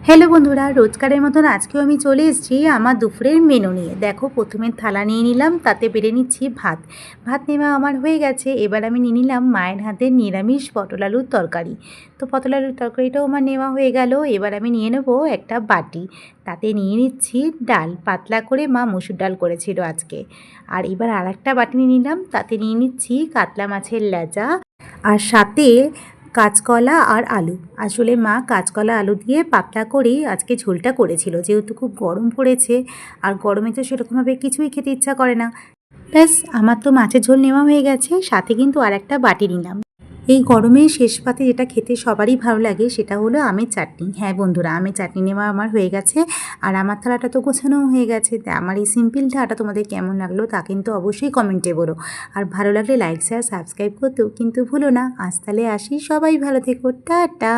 Hello বন্ধুরা, রোজকারের মতন আজকেও আমি চলে এসেছি আমার দুপুরের মেনু নিয়ে। দেখো, প্রথমে থালা নিয়ে নিলাম, তাতে বেড়ে নিচ্ছি ভাত। ভাত নেওয়া আমার হয়ে গেছে। এবার আমি নিয়ে নিলাম মায়ের হাতের নিরামিষ পটল আলুর তরকারি। তো পটল আলুর তরকারিটাও আমার নেওয়া হয়ে গেল। এবার আমি নিয়ে নেব একটা বাটি, তাতে নিয়ে নিচ্ছি ডাল। পাতলা করে মা মসুর ডাল করেছিল আজকে। আর এবার আর একটা বাটি নিয়ে নিলাম, তাতে নিয়ে নিচ্ছি কাতলা মাছের লেজা, আর সাথে কাঁচকলা আর আলু। আসলে মা কাঁচকলা আলু দিয়ে পাতলা করেই আজকে ঝোলটা করেছিল, যেহেতু খুব গরম পড়েছে আর গরমে তো সেরকমভাবে কিছুই খেতে ইচ্ছা করে না। ব্যাস, আমার তো মাছের ঝোল নেওয়া হয়ে গেছে, সাথে কিন্তু আর একটা বাটি নিলাম। এই গরমে শেষ পাতে যেটা খেতে সবারই ভালো লাগে সেটা হলো আমের চাটনি। হ্যাঁ বন্ধুরা, আমের চাটনি নেওয়া আমার হয়ে গেছে। আর আমার থালাটা তো গোছানোও হয়ে গেছে। তা আমার এই সিম্পল থালাটা তোমাদের কেমন লাগলো তা কিন্তু অবশ্যই কমেন্টে বলো। আর ভালো লাগলে লাইক শেয়ার সাবস্ক্রাইব করতেও কিন্তু ভুলো না। আজ তাহলে আসি, সবাই ভালো থেকো, টাটা।